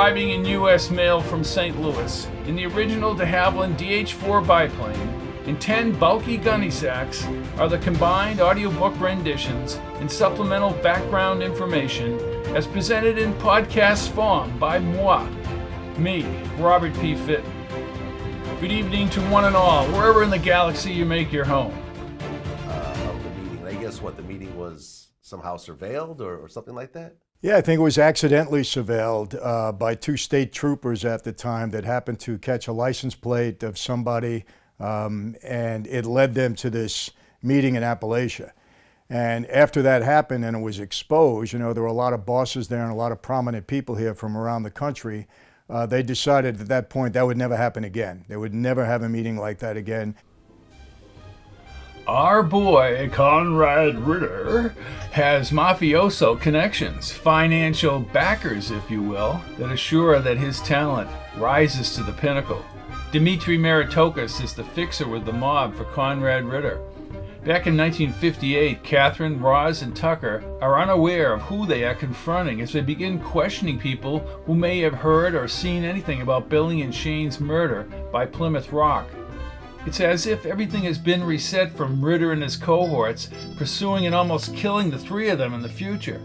arriving in U.S. mail from St. Louis in the original de Havilland DH-4 biplane in 10 bulky gunny sacks are the combined audiobook renditions and supplemental background information as presented in podcast form by me, Robert P. Fitton. Good evening to one and all, wherever in the galaxy you make your home. Of the meeting. I guess what the meeting was somehow surveilled or something like that? Yeah, I think it was accidentally surveilled by two state troopers at the time that happened to catch a license plate of somebody, and it led them to this meeting in Appalachia. And after that happened and it was exposed, there were a lot of bosses there and a lot of prominent people here from around the country. They decided at that point that would never happen again. They would never have a meeting like that again. Our boy, Conrad Ridder, has mafioso connections, financial backers, if you will, that assure that his talent rises to the pinnacle. Dmitry Meritokis is the fixer with the mob for Conrad Ridder. Back in 1958, Kathryn, Roz, and Tucker are unaware of who they are confronting as they begin questioning people who may have heard or seen anything about Billy and Shane's murder by Plymouth Rock. It's as if everything has been reset from Ridder and his cohorts, pursuing and almost killing the three of them in the future.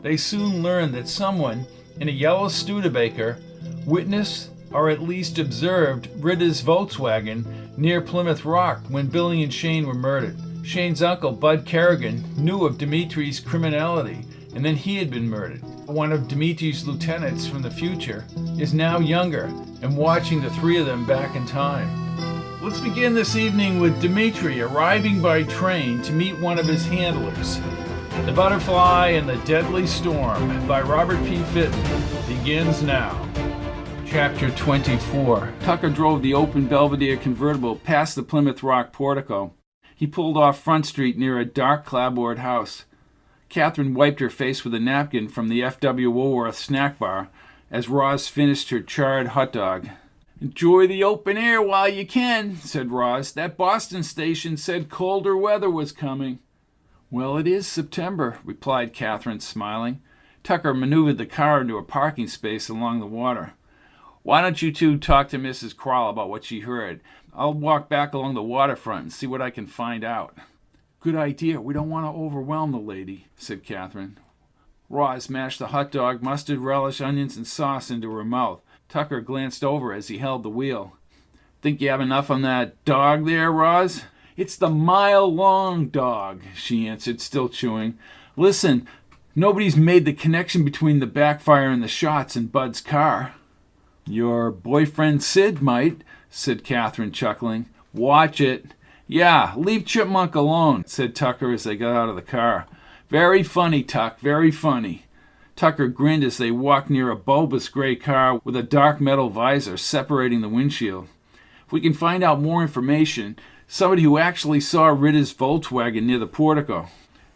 They soon learn that someone in a yellow Studebaker witnessed or at least observed Ridder's Volkswagen near Plymouth Rock when Billy and Shane were murdered. Shane's uncle, Bud Kerrigan, knew of Dimitri's criminality, and then he had been murdered. One of Dimitri's lieutenants from the future is now younger and watching the three of them back in time. Let's begin this evening with Dmitry arriving by train to meet one of his handlers. The Butterfly and the Deadly Storm by Robert P. Fitton begins now. Chapter 24. Tucker drove the open Belvedere convertible past the Plymouth Rock portico. He pulled off Front Street near a dark clapboard house. Kathryn wiped her face with a napkin from the F.W. Woolworth snack bar as Roz finished her charred hot dog. "Enjoy the open air while you can," said Roz. "That Boston station said colder weather was coming." "Well, it is September," replied Kathryn, smiling. Tucker maneuvered the car into a parking space along the water. "Why don't you two talk to Mrs. Crowell about what she heard? I'll walk back along the waterfront and see what I can find out." "Good idea. We don't want to overwhelm the lady," said Kathryn. Roz mashed the hot dog, mustard, relish, onions, and sauce into her mouth. Tucker glanced over as he held the wheel. "Think you have enough on that dog there, Roz?" "It's the mile-long dog," she answered, still chewing. "Listen, nobody's made the connection between the backfire and the shots in Bud's car." "Your boyfriend Sid might," said Kathryn, chuckling. "Watch it." "Yeah, leave Chipmunk alone," said Tucker as they got out of the car. "Very funny, Tuck, very funny." Tucker grinned as they walked near a bulbous gray car with a dark metal visor separating the windshield. "If we can find out more information, somebody who actually saw Ridder's Volkswagen near the portico."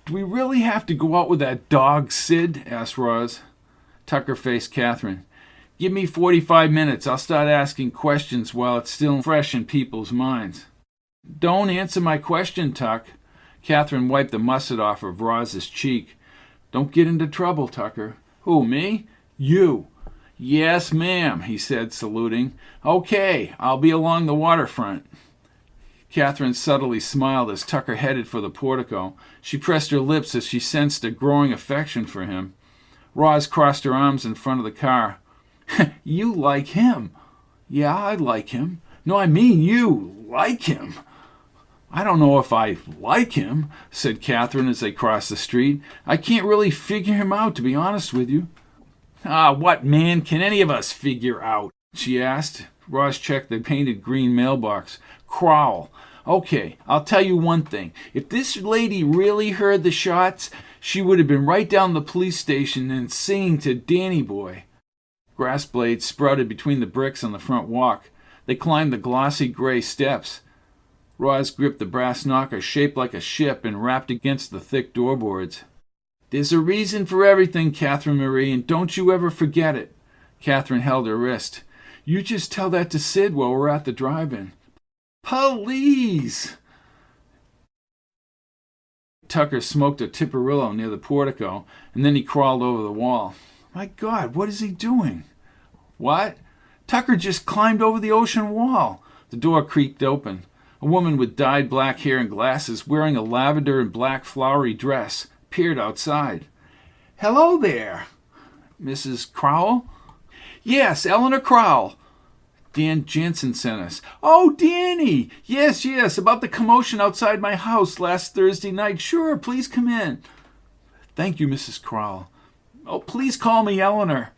"Do we really have to go out with that dog, Sid?" asked Roz. Tucker faced Kathryn. "Give me 45 minutes. I'll start asking questions while it's still fresh in people's minds." "Don't answer my question, Tuck." Kathryn wiped the mustard off of Roz's cheek. "Don't get into trouble, Tucker." "Who, me?" "You." "Yes, ma'am," he said, saluting. "Okay, I'll be along the waterfront." Kathryn subtly smiled as Tucker headed for the portico. She pressed her lips as she sensed a growing affection for him. Roz crossed her arms in front of the car. "You like him." "Yeah, I like him." "No, I mean you like him." "I don't know if I like him," said Kathryn as they crossed the street. "I can't really figure him out, to be honest with you." What man can any of us figure out?" she asked. Roz checked the painted green mailbox. "Crowell. Okay, I'll tell you one thing. If this lady really heard the shots, she would have been right down the police station and singing to Danny Boy." Grass blades sprouted between the bricks on the front walk. They climbed the glossy gray steps. Roz gripped the brass knocker shaped like a ship and rapped against the thick doorboards. "There's a reason for everything, Kathryn Marie, and don't you ever forget it." Kathryn held her wrist. "You just tell that to Sid while we're at the drive-in." "Police!" Tucker smoked a Tipperillo near the portico, and then he crawled over the wall. "My God, what is he doing?" What? Tucker just climbed over the ocean wall. The door creaked open. A woman with dyed black hair and glasses, wearing a lavender and black flowery dress, peered outside. Hello there. Mrs. Crowell? Yes, Eleanor Crowell. Dan Jensen sent us. Oh, Danny! Yes, about the commotion outside my house last Thursday night. Sure, please come in. Thank you, Mrs. Crowell. Oh, please call me Eleanor.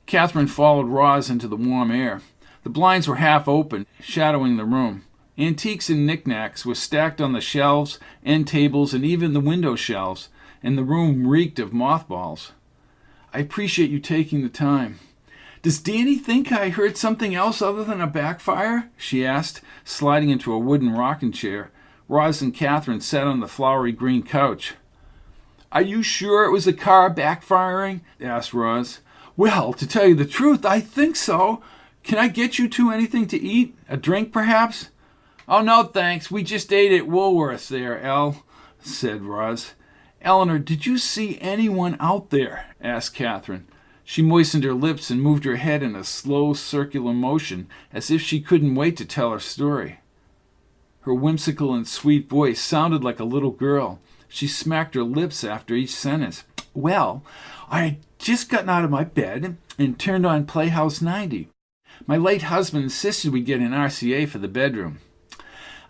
Kathryn followed Roz into the warm air. The blinds were half open, shadowing the room. Antiques and knickknacks were stacked on the shelves, end tables, and even the window shelves, and the room reeked of mothballs. I appreciate you taking the time. Does Danny think I heard something else other than a backfire? She asked, sliding into a wooden rocking chair. Roz and Kathryn sat on the flowery green couch. Are you sure it was a car backfiring? Asked Roz. Well, to tell you the truth, I think so. Can I get you two anything to eat? A drink, perhaps? Oh, no, thanks. We just ate at Woolworth's there, Elle, said Roz. Eleanor, did you see anyone out there? Asked Kathryn. She moistened her lips and moved her head in a slow circular motion, as if she couldn't wait to tell her story. Her whimsical and sweet voice sounded like a little girl. She smacked her lips after each sentence. Well, I had just gotten out of my bed and turned on Playhouse 90. My late husband insisted we get an RCA for the bedroom.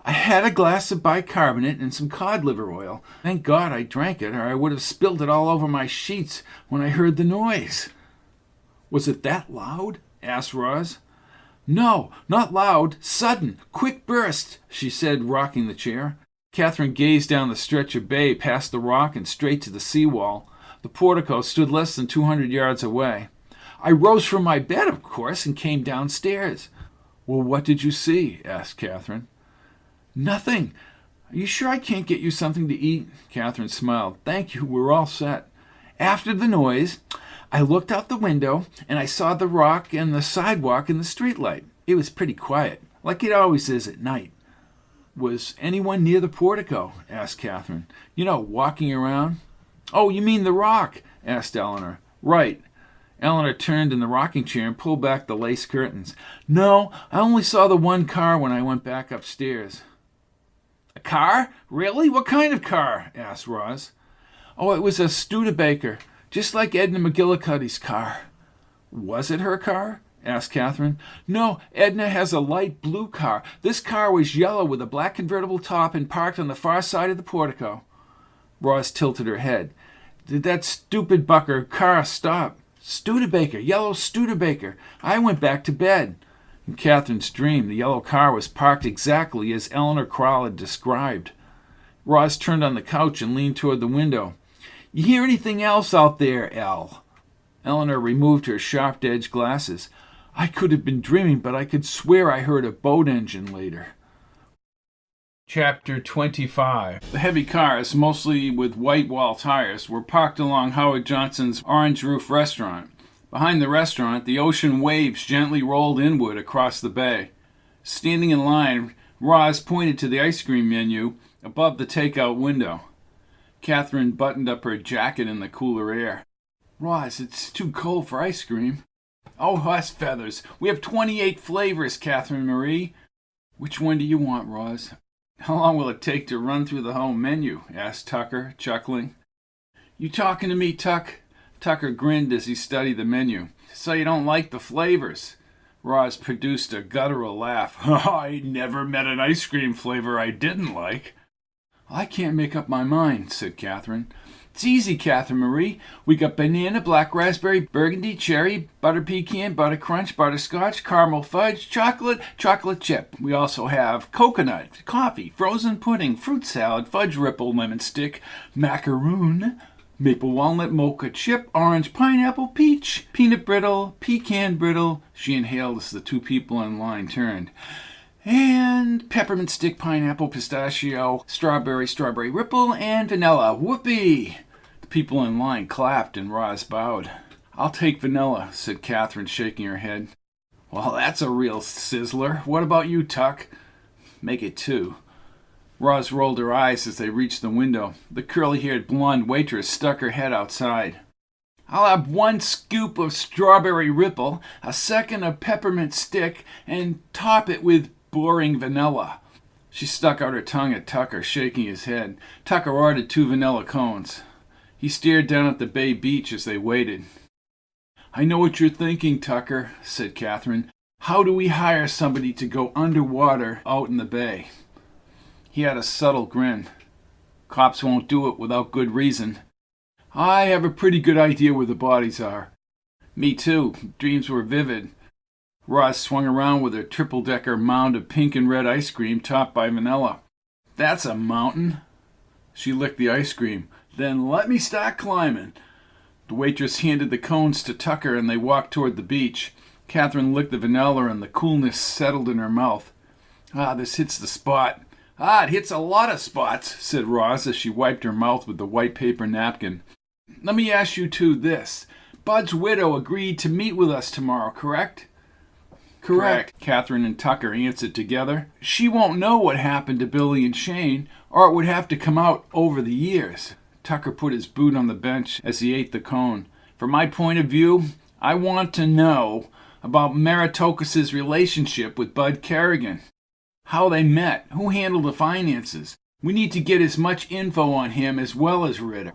I had a glass of bicarbonate and some cod liver oil. Thank God I drank it, or I would have spilled it all over my sheets when I heard the noise. Was it that loud? Asked Roz. No, not loud. Sudden, quick burst, she said, rocking the chair. Kathryn gazed down the stretch of bay past the rock and straight to the seawall. The portico stood less than 200 yards away. I rose from my bed, of course, and came downstairs. Well, what did you see? Asked Kathryn. Nothing. Are you sure I can't get you something to eat? Kathryn smiled. Thank you, we're all set. After the noise, I looked out the window, and I saw the rock and the sidewalk and the streetlight. It was pretty quiet, like it always is at night. Was anyone near the portico? Asked Kathryn. You know, walking around? Oh, you mean the rock? Asked Eleanor. Right. Eleanor turned in the rocking chair and pulled back the lace curtains. No, I only saw the one car when I went back upstairs. A car? Really? What kind of car? Asked Roz. Oh, it was a Studebaker, just like Edna McGillicuddy's car. Was it her car? Asked Kathryn. No, Edna has a light blue car. This car was yellow with a black convertible top and parked on the far side of the portico. Roz tilted her head. Did that stupid bucker car stop? Studebaker, yellow Studebaker. I went back to bed. In Kathryn's dream, the yellow car was parked exactly as Eleanor Crowell had described. Roz turned on the couch and leaned toward the window. You hear anything else out there, Elle? Eleanor removed her sharp-edged glasses. I could have been dreaming, but I could swear I heard a boat engine later. Chapter 25. The heavy cars, mostly with white wall tires, were parked along Howard Johnson's Orange Roof restaurant. Behind the restaurant, the ocean waves gently rolled inward across the bay. Standing in line, Roz pointed to the ice cream menu above the takeout window. Kathryn buttoned up her jacket in the cooler air. Roz, it's too cold for ice cream. Oh, hush feathers. We have 28 flavors, Kathryn Marie. Which one do you want, Roz? How long will it take to run through the whole menu? Asked Tucker, chuckling. You talking to me, Tuck? Tucker grinned as he studied the menu. So you don't like the flavors? Roz produced a guttural laugh. I never met an ice cream flavor I didn't like. I can't make up my mind, said Kathryn. It's easy, Kathryn Marie. We got banana, black raspberry, burgundy, cherry, butter pecan, butter crunch, butterscotch, caramel fudge, chocolate, chocolate chip. We also have coconut, coffee, frozen pudding, fruit salad, fudge ripple, lemon stick, macaroon, maple walnut, mocha chip, orange, pineapple, peach, peanut brittle, pecan brittle. She inhaled as the two people in line turned. And peppermint stick, pineapple, pistachio, strawberry ripple, and vanilla. Whoopee! The people in line clapped and Roz bowed. I'll take vanilla, said Kathryn, shaking her head. Well, that's a real sizzler. What about you, Tuck? Make it 2. Roz rolled her eyes as they reached the window. The curly-haired blonde waitress stuck her head outside. I'll have 1 scoop of strawberry ripple, a second of peppermint stick, and top it with boring vanilla. She stuck out her tongue at Tucker, shaking his head. Tucker ordered 2 vanilla cones. He stared down at the bay beach as they waited. I know what you're thinking, Tucker, said Kathryn. How do we hire somebody to go underwater out in the bay? He had a subtle grin. Cops won't do it without good reason. I have a pretty good idea where the bodies are. Me too. Dreams were vivid. Roz swung around with her triple-decker mound of pink and red ice cream topped by vanilla. That's a mountain. She licked the ice cream. Then let me start climbing. The waitress handed the cones to Tucker and they walked toward the beach. Kathryn licked the vanilla and the coolness settled in her mouth. This hits the spot. It hits a lot of spots, said Roz as she wiped her mouth with the white paper napkin. Let me ask you two this. Bud's widow agreed to meet with us tomorrow, correct? Correct, Kathryn and Tucker answered together. She won't know what happened to Billy and Shane, or it would have to come out over the years. Tucker put his boot on the bench as he ate the cone. From my point of view, I want to know about Meritokas's relationship with Bud Kerrigan. How they met, who handled the finances. We need to get as much info on him as well as Ridder.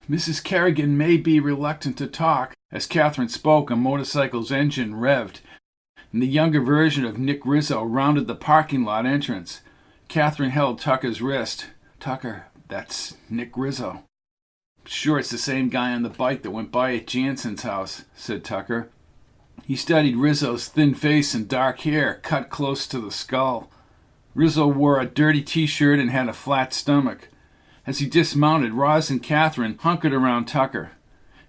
Mrs. Kerrigan may be reluctant to talk. As Kathryn spoke, a motorcycle's engine revved, and the younger version of Nick Rizzo rounded the parking lot entrance. Kathryn held Tucker's wrist. Tucker, that's Nick Rizzo. Sure, it's the same guy on the bike that went by at Jansen's house, said Tucker. He studied Rizzo's thin face and dark hair, cut close to the skull. Rizzo wore a dirty t-shirt and had a flat stomach. As he dismounted, Roz and Kathryn hunkered around Tucker.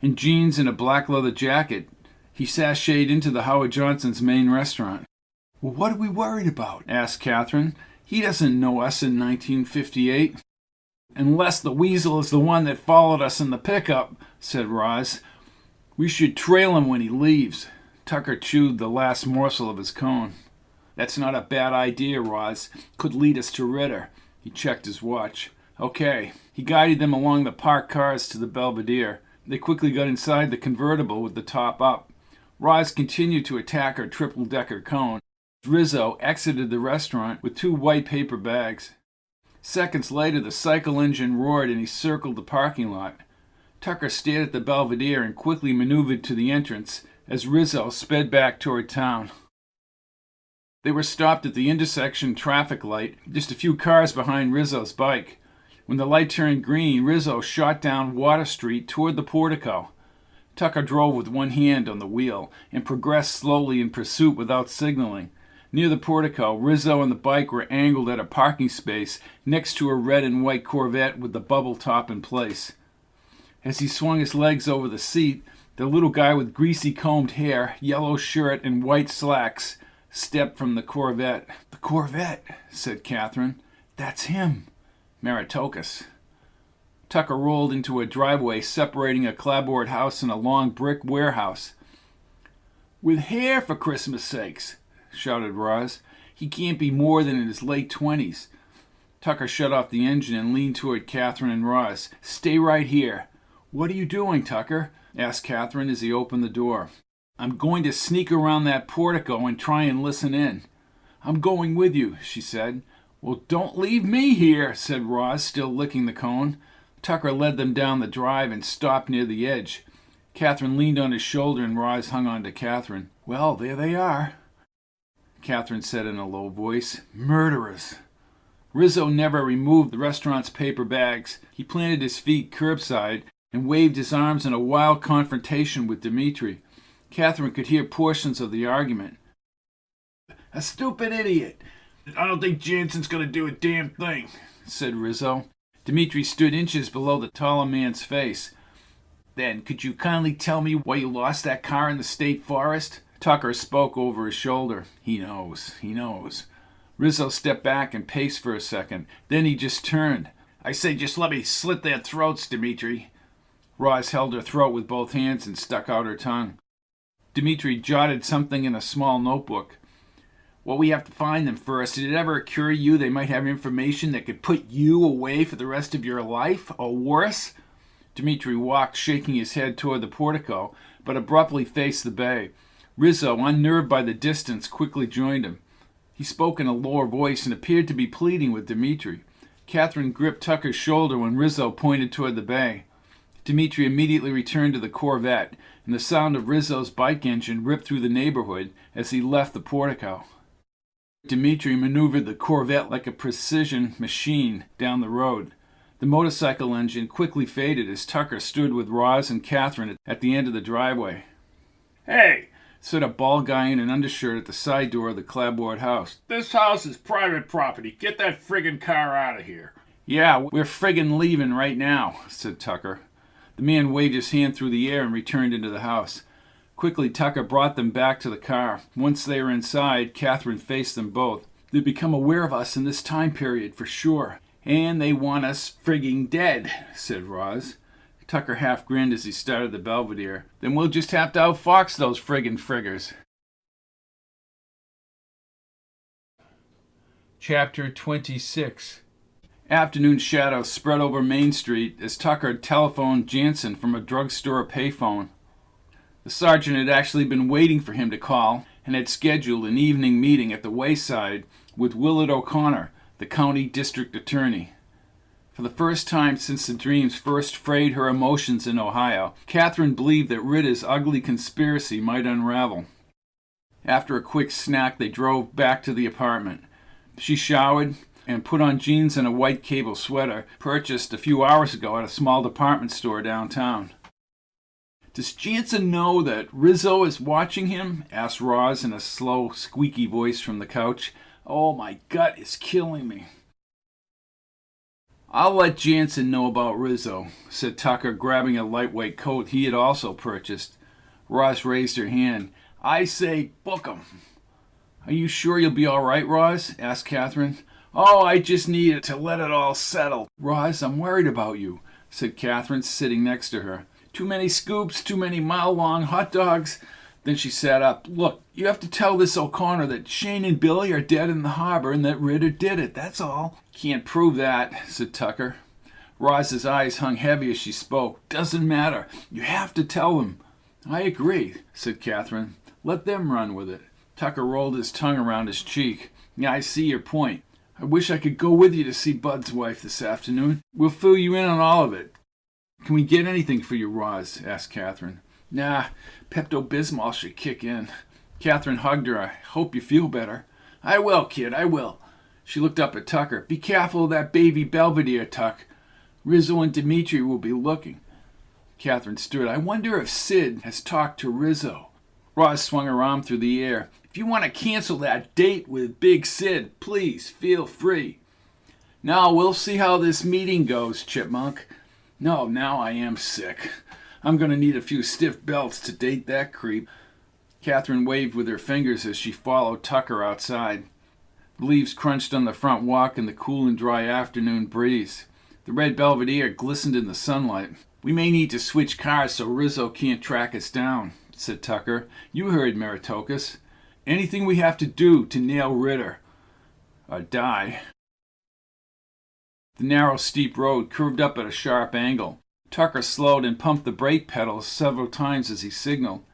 In jeans and a black leather jacket, he sashayed into the Howard Johnson's main restaurant. Well, what are we worried about? Asked Kathryn. He doesn't know us in 1958. Unless the weasel is the one that followed us in the pickup, said Roz. We should trail him when he leaves. Tucker chewed the last morsel of his cone. That's not a bad idea, Roz. Could lead us to Ridder. He checked his watch. Okay. He guided them along the parked cars to the Belvedere. They quickly got inside the convertible with the top up. Roz continued to attack her triple-decker cone. Rizzo exited the restaurant with 2 white paper bags. Seconds later, the cycle engine roared and he circled the parking lot. Tucker stared at the Belvedere and quickly maneuvered to the entrance as Rizzo sped back toward town. They were stopped at the intersection traffic light, just a few cars behind Rizzo's bike. When the light turned green, Rizzo shot down Water Street toward the portico. Tucker drove with one hand on the wheel and progressed slowly in pursuit without signaling. Near the portico, Rizzo and the bike were angled at a parking space next to a red and white Corvette with the bubble top in place. As he swung his legs over the seat, the little guy with greasy combed hair, yellow shirt, and white slacks stepped from the Corvette. The Corvette, said Kathryn. That's him. Meritokas. Tucker rolled into a driveway separating a clapboard house and a long brick warehouse. With hair, for Christmas sakes, shouted Roz. He can't be more than in his late 20s. Tucker shut off the engine and leaned toward Kathryn and Roz. Stay right here. What are you doing, Tucker? Asked Kathryn as he opened the door. I'm going to sneak around that portico and try and listen in. I'm going with you, she said. Well, don't leave me here, said Roz, still licking the cone. Tucker led them down the drive and stopped near the edge. Kathryn leaned on his shoulder and Roz hung on to Kathryn. Well, there they are, Kathryn said in a low voice. Murderers. Rizzo never removed the restaurant's paper bags. He planted his feet curbside and waved his arms in a wild confrontation with Dimitri. Kathryn could hear portions of the argument. A stupid idiot. I don't think Jansen's going to do a damn thing, said Rizzo. Dimitri stood inches below the taller man's face. Then, could you kindly tell me why you lost that car in the state forest? Tucker spoke over his shoulder. He knows. Rizzo stepped back and paced for a second. Then he just turned. I say, just let me slit their throats, Dimitri. Roz held her throat with both hands and stuck out her tongue. Dimitri jotted something in a small notebook. Well, we have to find them first. Did it ever occur to you they might have information that could put you away for the rest of your life, or worse? Dimitri walked, shaking his head toward the portico, but abruptly faced the bay. Rizzo, unnerved by the distance, quickly joined him. He spoke in a lower voice and appeared to be pleading with Dimitri. Kathryn gripped Tucker's shoulder when Rizzo pointed toward the bay. Dimitri immediately returned to the Corvette, and the sound of Rizzo's bike engine ripped through the neighborhood as he left the portico. Dimitri maneuvered the Corvette like a precision machine down the road. The motorcycle engine quickly faded as Tucker stood with Roz and Kathryn at the end of the driveway. "Hey," said a bald guy in an undershirt at the side door of the clapboard house. "This house is private property. Get that friggin' car out of here." "Yeah, we're friggin' leaving right now," said Tucker. The man waved his hand through the air and returned into the house. Quickly, Tucker brought them back to the car. Once they were inside, Kathryn faced them both. "They've become aware of us in this time period, for sure. And they want us frigging dead," said Roz. Tucker half grinned as he started the Belvedere. "Then we'll just have to outfox those friggin' friggers." Chapter 26. Afternoon shadows spread over Main Street as Tucker telephoned Jansen from a drugstore payphone. The sergeant had actually been waiting for him to call and had scheduled an evening meeting at the Wayside with Willard O'Connor, the county district attorney. For the first time since the dreams first frayed her emotions in Ohio, Kathryn believed that Ridder's ugly conspiracy might unravel. After a quick snack, they drove back to the apartment. She showered and put on jeans and a white cable sweater purchased a few hours ago at a small department store downtown. "Does Jansen know that Rizzo is watching him?" asked Roz in a slow, squeaky voice from the couch. "Oh, my gut is killing me." "I'll let Jansen know about Rizzo," said Tucker, grabbing a lightweight coat he had also purchased. Roz raised her hand. "I say book him." "Are you sure you'll be all right, Roz?" asked Kathryn. "Oh, I just needed to let it all settle." "Roz, I'm worried about you," said Kathryn, sitting next to her. "Too many scoops, too many mile-long hot dogs." Then she sat up. "Look, you have to tell this O'Connor that Shane and Billy are dead in the harbor and that Ridder did it, that's all." "Can't prove that," said Tucker. Roz's eyes hung heavy as she spoke. "Doesn't matter. You have to tell them." "I agree," said Kathryn. "Let them run with it." Tucker rolled his tongue around his cheek. "Yeah, I see your point. I wish I could go with you to see Bud's wife this afternoon. We'll fill you in on all of it." "Can we get anything for you, Roz?" asked Kathryn. "Nah, Pepto-Bismol should kick in." Kathryn hugged her. "I hope you feel better." "I will, kid, I will." She looked up at Tucker. "Be careful of that baby Belvedere, Tuck. Rizzo and Dimitri will be looking." Kathryn stood. "I wonder if Sid has talked to Rizzo." Roz swung her arm through the air. "If you want to cancel that date with Big Sid, please feel free." "No, we'll see how this meeting goes, Chipmunk." "No, now I am sick. I'm going to need a few stiff belts to date that creep." Kathryn waved with her fingers as she followed Tucker outside. The leaves crunched on the front walk in the cool and dry afternoon breeze. The red Belvedere glistened in the sunlight. "We may need to switch cars so Rizzo can't track us down," said Tucker. "You heard Meritocus. Anything we have to do to nail Ridder or die." The narrow, steep road curved up at a sharp angle. Tucker slowed and pumped the brake pedals several times as he signaled.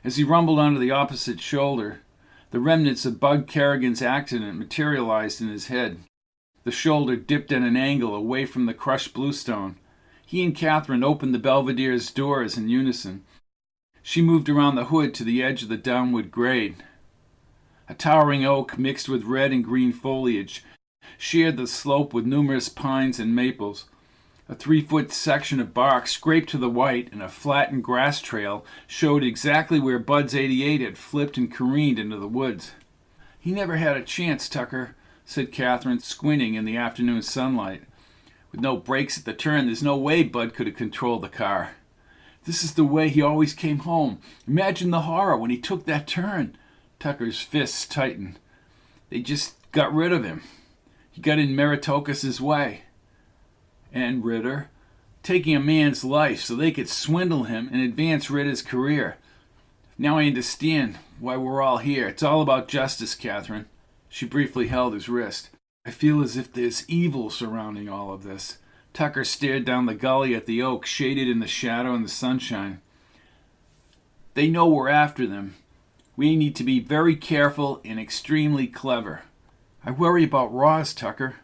As he rumbled onto the opposite shoulder, the remnants of Bud Kerrigan's accident materialized in his head. The shoulder dipped at an angle away from the crushed bluestone. He and Kathryn opened the Belvedere's doors in unison. She moved around the hood to the edge of the downward grade. A towering oak mixed with red and green foliage shared the slope with numerous pines and maples. A 3-foot section of bark scraped to the white, and a flattened grass trail showed exactly where Bud's 88 had flipped and careened into the woods. "He never had a chance, Tucker," said Kathryn, squinting in the afternoon sunlight. "With no brakes at the turn, there's no way Bud could have controlled the car. This is the way he always came home. Imagine the horror when he took that turn." Tucker's fists tightened. "They just got rid of him. He got in Meritocus's way." "And Ridder, taking a man's life so they could swindle him and advance Ridder's career. Now I understand why we're all here. It's all about justice, Kathryn." She briefly held his wrist. "I feel as if there's evil surrounding all of this. Tucker stared down the gully at the oak, shaded in the shadow and the sunshine. They know we're after them. We need to be very careful and extremely clever. I worry about Roz, Tucker.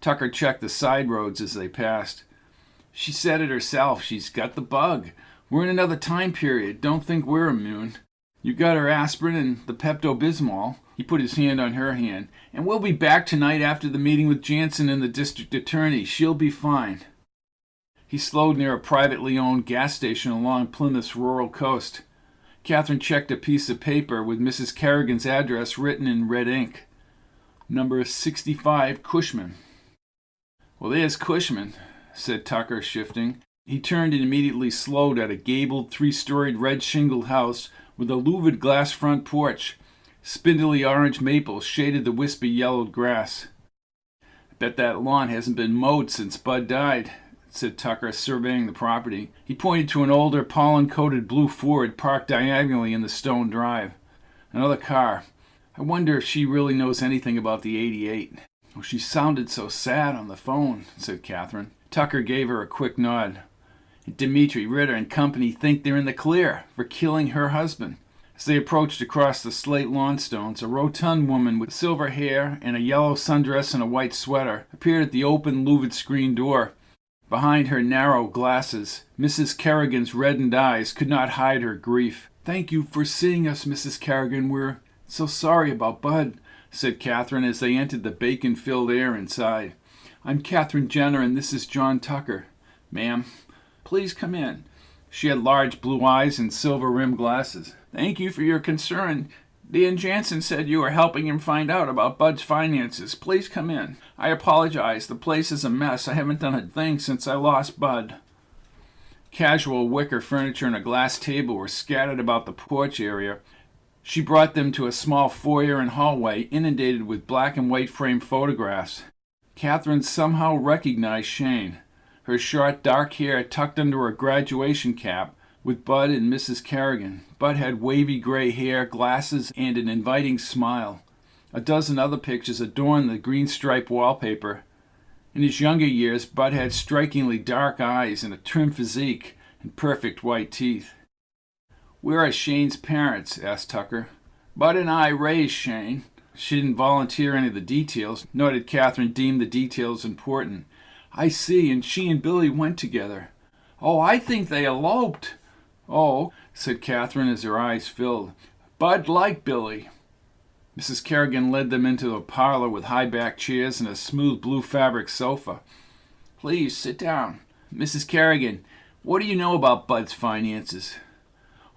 Tucker checked the side roads as they passed. She said it herself. She's got the bug. We're in another time period. Don't think we're immune. You got her aspirin and the Pepto-Bismol. He put his hand on her hand. And we'll be back tonight after the meeting with Jansen and the district attorney. She'll be fine. He slowed near a privately owned gas station along Plymouth's rural coast. Kathryn checked a piece of paper with Mrs. Kerrigan's address written in red ink. Number 65 Cushman. Well, there's Cushman, said Tucker, shifting. He turned and immediately slowed at a gabled, three-storied red shingled house with a louvered glass front porch. Spindly orange maples shaded the wispy yellowed grass. I bet that lawn hasn't been mowed since Bud died, said Tucker, surveying the property. He pointed to an older, pollen-coated blue Ford parked diagonally in the stone drive. Another car. I wonder if she really knows anything about the 88. Oh, she sounded so sad on the phone, said Kathryn. Tucker gave her a quick nod. Dimitri, Ridder, and company think they're in the clear for killing her husband. As they approached across the slate lawnstones, a rotund woman with silver hair and a yellow sundress and a white sweater appeared at the open, louvered screen door. Behind her narrow glasses, Mrs. Kerrigan's reddened eyes could not hide her grief. Thank you for seeing us, Mrs. Kerrigan. We're so sorry about Bud, said Kathryn as they entered the bacon-filled air inside. I'm Kathryn Jenner, and this is John Tucker. Ma'am, please come in. She had large blue eyes and silver-rimmed glasses. Thank you for your concern. Dan Jansen said you were helping him find out about Bud's finances. Please come in. I apologize. The place is a mess. I haven't done a thing since I lost Bud. Casual wicker furniture and a glass table were scattered about the porch area. She brought them to a small foyer and hallway inundated with black and white framed photographs. Kathryn somehow recognized Shane, her short dark hair tucked under a graduation cap, with Bud and Mrs. Kerrigan. Bud had wavy gray hair, glasses, and an inviting smile. A dozen other pictures adorned the green-striped wallpaper. In his younger years, Bud had strikingly dark eyes and a trim physique and perfect white teeth. Where are Shane's parents? Asked Tucker. Bud and I raised Shane. She didn't volunteer any of the details, nor did Kathryn deem the details important. I see, and she and Billy went together. Oh, I think they eloped. Oh, said Kathryn as her eyes filled. Bud liked Billy. Mrs. Kerrigan led them into a parlor with high-backed chairs and a smooth blue fabric sofa. Please, sit down. Mrs. Kerrigan, what do you know about Bud's finances?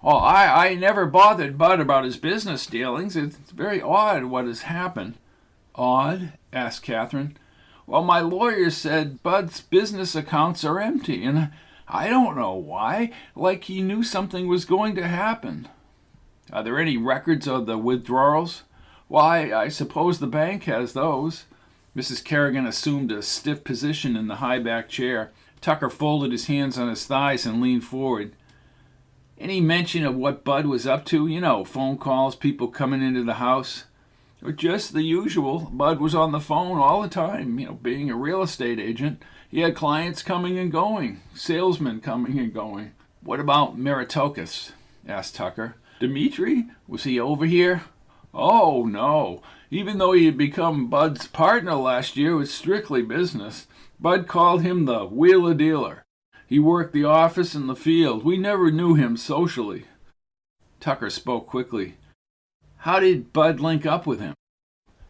Oh, I never bothered Bud about his business dealings. It's very odd what has happened. Odd? Asked Kathryn. Well, my lawyer said Bud's business accounts are empty, and I don't know why, like he knew something was going to happen. Are there any records of the withdrawals? Why, I suppose the bank has those. Mrs. Kerrigan assumed a stiff position in the high-backed chair. Tucker folded his hands on his thighs and leaned forward. Any mention of what Bud was up to? You know, phone calls, people coming into the house. Or just the usual. Bud was on the phone all the time, being a real estate agent. He had clients coming and going, salesmen coming and going. What about Meritocus? Asked Tucker. Dimitri? Was he over here? Oh, no. Even though he had become Bud's partner last year, it was strictly business. Bud called him the wheeler-dealer. He worked the office and the field. We never knew him socially. Tucker spoke quickly. How did Bud link up with him?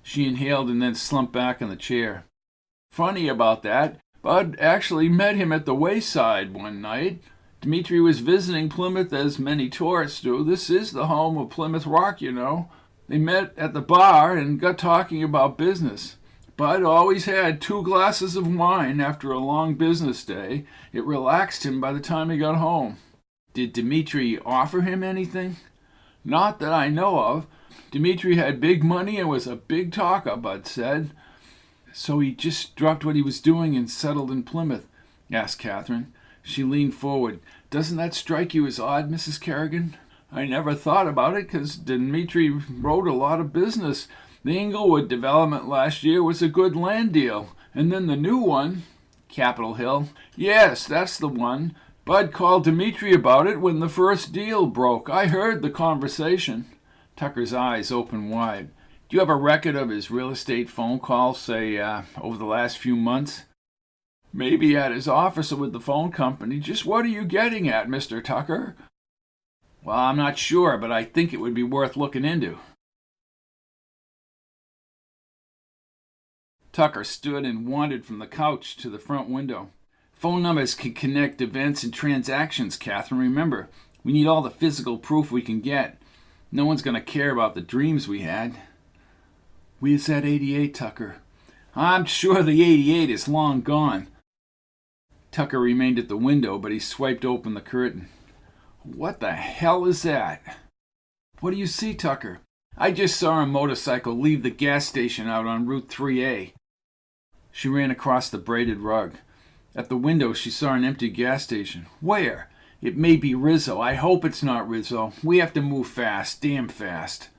She inhaled and then slumped back in the chair. Funny about that. Bud actually met him at the wayside one night. Dimitri was visiting Plymouth as many tourists do. This is the home of Plymouth Rock, They met at the bar and got talking about business. Bud always had 2 glasses of wine after a long business day. It relaxed him by the time he got home. Did Dimitri offer him anything? Not that I know of. Dimitri had big money and was a big talker, Bud said. So he just dropped what he was doing and settled in Plymouth? Asked Kathryn. She leaned forward. Doesn't that strike you as odd, Mrs. Kerrigan? I never thought about it because Dimitri wrote a lot of business. The Inglewood development last year was a good land deal. And then the new one. Capitol Hill. Yes, that's the one. Bud called Dimitri about it when the first deal broke. I heard the conversation. Tucker's eyes opened wide. Do you have a record of his real estate phone calls, say, over the last few months? Maybe at his office or with the phone company. Just what are you getting at, Mr. Tucker? Well, I'm not sure, but I think it would be worth looking into. Tucker stood and wandered from the couch to the front window. Phone numbers can connect events and transactions, Kathryn. Remember, we need all the physical proof we can get. No one's going to care about the dreams we had. Where's that 88, Tucker? I'm sure the 88 is long gone. Tucker remained at the window, but he swiped open the curtain. What the hell is that? What do you see, Tucker? I just saw a motorcycle leave the gas station out on Route 3A. She ran across the braided rug. At the window, she saw an empty gas station. Where? It may be Rizzo. I hope it's not Rizzo. We have to move fast, damn fast.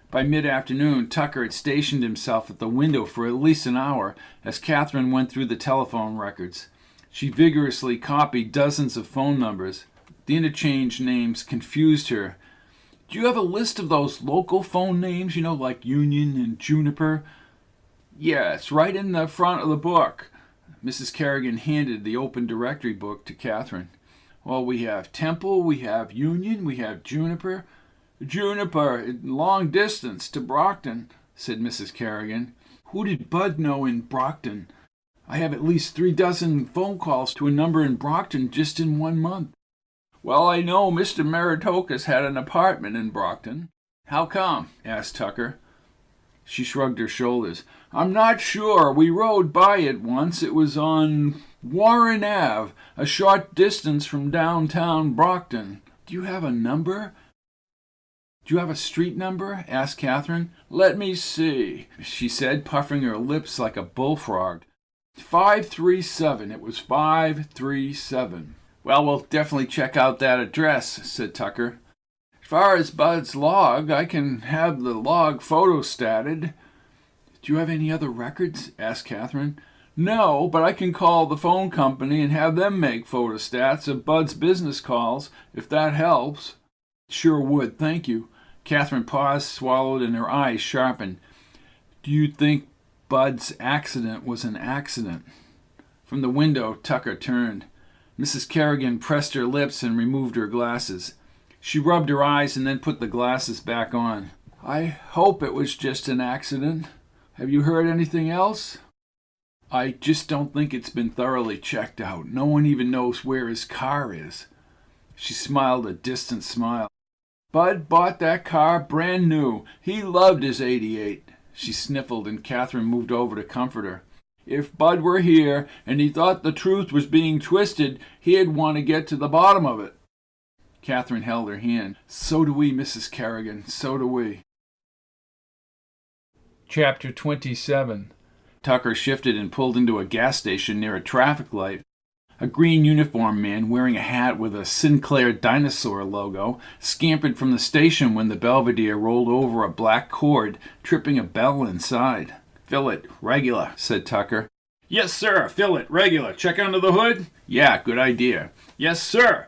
By mid-afternoon, Tucker had stationed himself at the window for at least an hour as Kathryn went through the telephone records. She vigorously copied dozens of phone numbers. The interchange names confused her. Do you have a list of those local phone names, like Union and Juniper? Yeah, it's right in the front of the book. Mrs. Kerrigan handed the open directory book to Kathryn. Well, we have Temple, we have Union, we have Juniper. Juniper, long distance to Brockton, said Mrs. Kerrigan. Who did Bud know in Brockton? I have at least 36 phone calls to a number in Brockton just in 1 month. Well, I know Mr. Maritokas had an apartment in Brockton. How come? Asked Tucker. She shrugged her shoulders. I'm not sure. We rode by it once. It was on Warren Ave, a short distance from downtown Brockton. Do you have a number? Do you have a street number? Asked Kathryn. Let me see, she said, puffing her lips like a bullfrog. 537. It was 537. Well, we'll definitely check out that address, said Tucker. As far as Bud's log, I can have the log photostated. Do you have any other records? Asked Kathryn. No, but I can call the phone company and have them make photostats of Bud's business calls, if that helps. Sure would, thank you. Kathryn paused, swallowed, and her eyes sharpened. Do you think Bud's accident was an accident? From the window, Tucker turned. Mrs. Kerrigan pressed her lips and removed her glasses. She rubbed her eyes and then put the glasses back on. I hope it was just an accident. Have you heard anything else? I just don't think it's been thoroughly checked out. No one even knows where his car is. She smiled a distant smile. Bud bought that car brand new. He loved his 88. She sniffled and Kathryn moved over to comfort her. If Bud were here and he thought the truth was being twisted, he'd want to get to the bottom of it. Kathryn held her hand. So do we, Mrs. Kerrigan. So do we. Chapter 27. Tucker shifted and pulled into a gas station near a traffic light. A green uniformed man wearing a hat with a Sinclair dinosaur logo scampered from the station when the Belvedere rolled over a black cord, tripping a bell inside. Fill it, regular, said Tucker. Yes, sir, fill it, regular. Check under the hood? Yeah, good idea. Yes, sir.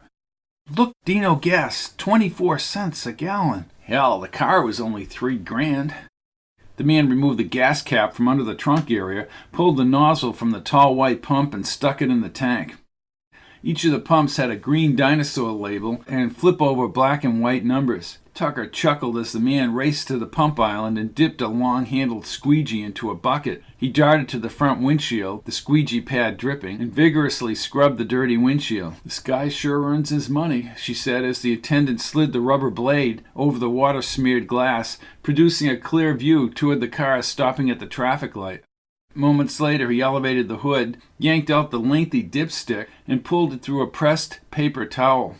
Look, Dino gas, 24 cents a gallon. Hell, the car was only $3,000. The man removed the gas cap from under the trunk area, pulled the nozzle from the tall white pump, and stuck it in the tank. Each of the pumps had a green dinosaur label and flip-over black and white numbers. Tucker chuckled as the man raced to the pump island and dipped a long-handled squeegee into a bucket. He darted to the front windshield, the squeegee pad dripping, and vigorously scrubbed the dirty windshield. This guy sure earns his money, she said as the attendant slid the rubber blade over the water-smeared glass, producing a clear view toward the car stopping at the traffic light. Moments later, he elevated the hood, yanked out the lengthy dipstick, and pulled it through a pressed paper towel.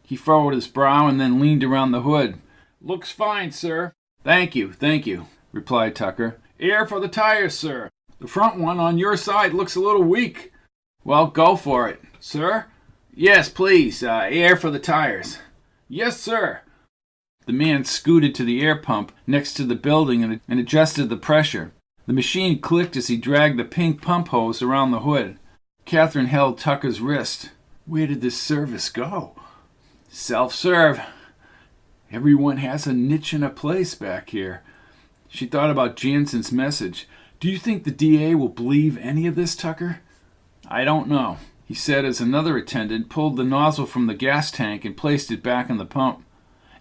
He furrowed his brow and then leaned around the hood. Looks fine, sir. Thank you, replied Tucker. Air for the tires, sir. The front one on your side looks a little weak. Well, go for it. Sir? Yes, please. Air for the tires. Yes, sir. The man scooted to the air pump next to the building and adjusted the pressure. The machine clicked as he dragged the pink pump hose around the hood. Kathryn held Tucker's wrist. Where did this service go? Self-serve. Everyone has a niche and a place back here. She thought about Jansen's message. Do you think the DA will believe any of this, Tucker? I don't know, he said as another attendant pulled the nozzle from the gas tank and placed it back in the pump.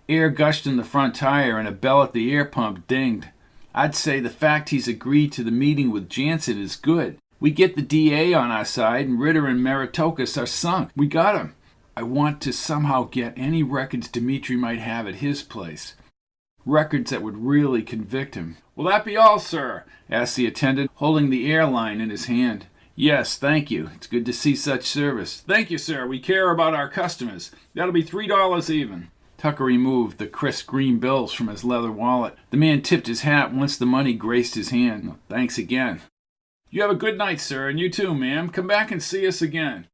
Air gushed in the front tire and a bell at the air pump dinged. I'd say the fact he's agreed to the meeting with Jansen is good. We get the DA on our side and Ridder and Meritokis are sunk. We got him. I want to somehow get any records Dimitri might have at his place. Records that would really convict him. Will that be all, sir? Asked the attendant, holding the airline in his hand. Yes, thank you. It's good to see such service. Thank you, sir. We care about our customers. That'll be $3 even. Tucker removed the crisp green bills from his leather wallet. The man tipped his hat once the money graced his hand. Thanks again. You have a good night, sir, and you too, ma'am. Come back and see us again.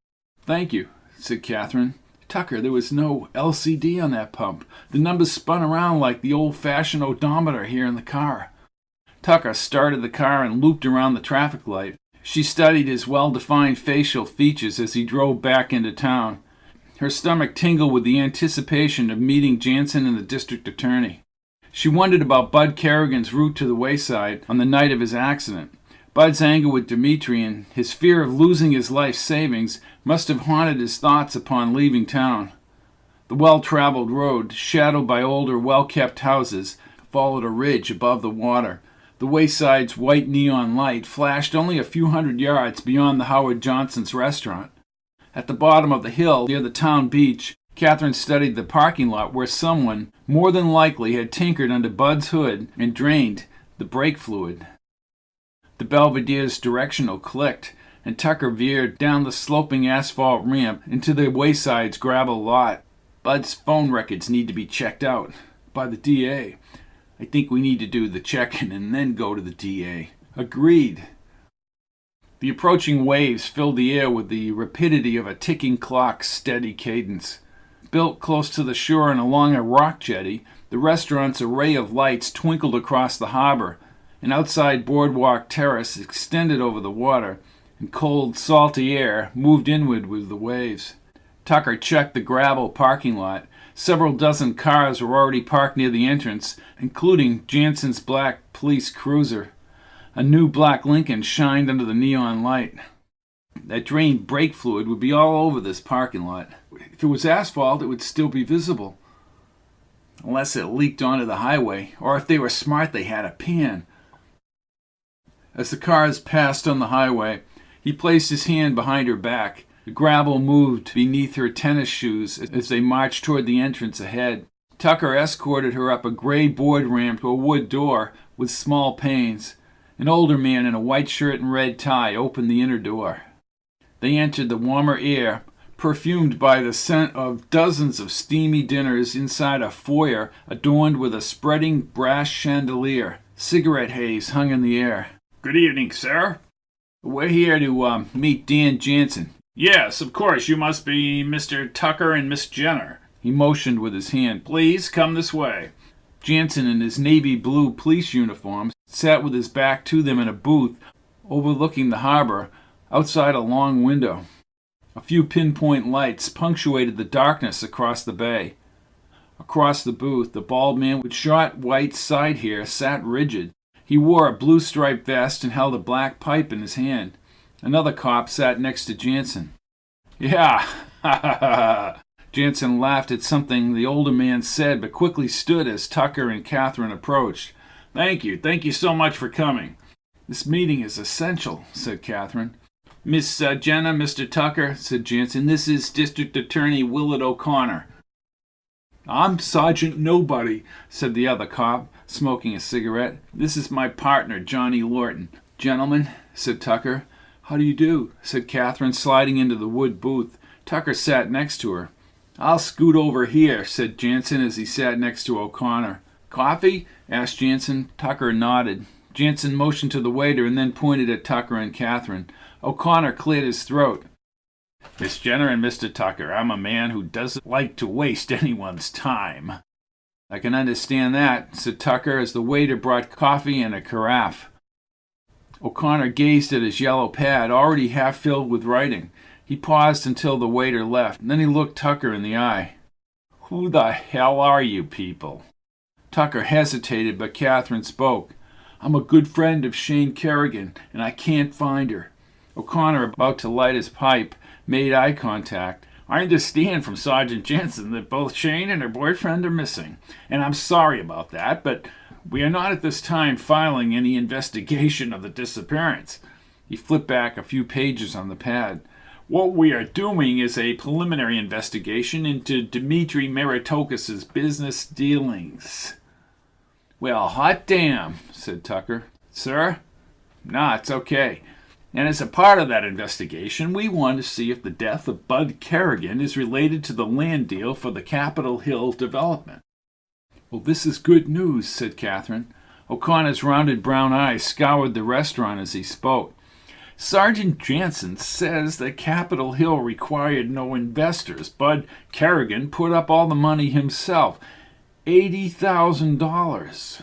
Thank you, said Kathryn. Tucker, there was no LCD on that pump. The numbers spun around like the old-fashioned odometer here in the car. Tucker started the car and looped around the traffic light. She studied his well-defined facial features as he drove back into town. Her stomach tingled with the anticipation of meeting Jansen and the district attorney. She wondered about Bud Kerrigan's route to the wayside on the night of his accident. Bud's anger with Dimitri and his fear of losing his life savings must have haunted his thoughts upon leaving town. The well-traveled road, shadowed by older, well-kept houses, followed a ridge above the water. The wayside's white neon light flashed only a few hundred yards beyond the Howard Johnson's restaurant. At the bottom of the hill, near the town beach, Kathryn studied the parking lot where someone, more than likely, had tinkered under Bud's hood and drained the brake fluid. The Belvedere's directional clicked, and Tucker veered down the sloping asphalt ramp into the wayside's gravel lot. Bud's phone records need to be checked out by the DA. I think we need to do the check-in and then go to the DA. Agreed. The approaching waves filled the air with the rapidity of a ticking clock's steady cadence. Built close to the shore and along a rock jetty, the restaurant's array of lights twinkled across the harbor. An outside boardwalk terrace extended over the water, and cold, salty air moved inward with the waves. Tucker checked the gravel parking lot. Several dozen cars were already parked near the entrance, including Jansen's black police cruiser. A new black Lincoln shined under the neon light. That drained brake fluid would be all over this parking lot. If it was asphalt, it would still be visible. Unless it leaked onto the highway, or if they were smart, they had a pan. As the cars passed on the highway, he placed his hand behind her back. The gravel moved beneath her tennis shoes as they marched toward the entrance ahead. Tucker escorted her up a gray board ramp to a wood door with small panes. An older man in a white shirt and red tie opened the inner door. They entered the warmer air, perfumed by the scent of dozens of steamy dinners inside a foyer adorned with a spreading brass chandelier. Cigarette haze hung in the air. Good evening, sir. We're here to meet Dan Jansen. Yes, of course, you must be Mr. Tucker and Miss Jenner. He motioned with his hand. Please come this way. Jansen, in his navy blue police uniform, sat with his back to them in a booth overlooking the harbor outside a long window. A few pinpoint lights punctuated the darkness across the bay. Across the booth, the bald man with short white side hair sat rigid. He wore a blue-striped vest and held a black pipe in his hand. Another cop sat next to Jansen. Yeah, ha ha ha. Jansen laughed at something the older man said, but quickly stood as Tucker and Kathryn approached. Thank you so much for coming. This meeting is essential, said Kathryn. Miss Jenna, Mr. Tucker, said Jansen, this is District Attorney Willard O'Connor. I'm Sergeant Nobody, said the other cop, smoking a cigarette. This is my partner, Johnny Lorton. Gentlemen, said Tucker. How do you do, said Kathryn, sliding into the wood booth. Tucker sat next to her. I'll scoot over here, said Jansen as he sat next to O'Connor. Coffee? Asked Jansen. Tucker nodded. Jansen motioned to the waiter and then pointed at Tucker and Kathryn. O'Connor cleared his throat. Miss Jenner and Mr. Tucker, I'm a man who doesn't like to waste anyone's time. I can understand that, said Tucker as the waiter brought coffee and a carafe. O'Connor gazed at his yellow pad, already half filled with writing. He paused until the waiter left, and then he looked Tucker in the eye. "Who the hell are you people?" Tucker hesitated, but Kathryn spoke. "I'm a good friend of Shane Kerrigan, and I can't find her." O'Connor, about to light his pipe, made eye contact. "I understand from Sergeant Jensen that both Shane and her boyfriend are missing, and I'm sorry about that, but we are not at this time filing any investigation of the disappearance." He flipped back a few pages on the pad. "What we are doing is a preliminary investigation into Dmitry Meritokis' business dealings." "Well, hot damn," said Tucker. "Sir?" "Nah, it's okay. And as a part of that investigation, we want to see if the death of Bud Kerrigan is related to the land deal for the Capitol Hill development." "Well, this is good news," said Kathryn. O'Connor's rounded brown eyes scoured the restaurant as he spoke. "Sergeant Jansen says that Capitol Hill required no investors. Bud Kerrigan put up all the money himself, $80,000.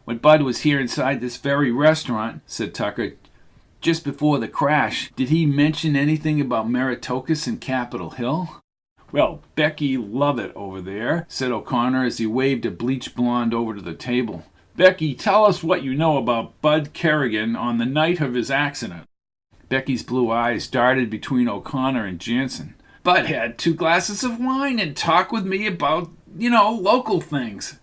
When Bud was here inside this very restaurant," said Tucker, "just before the crash, did he mention anything about Meritokis and Capitol Hill?" "Well, Becky Lovett over there," said O'Connor as he waved a bleached blonde over to the table. "Becky, tell us what you know about Bud Kerrigan on the night of his accident." Becky's blue eyes darted between O'Connor and Jansen. "Bud had 2 glasses of wine and talked with me about, local things."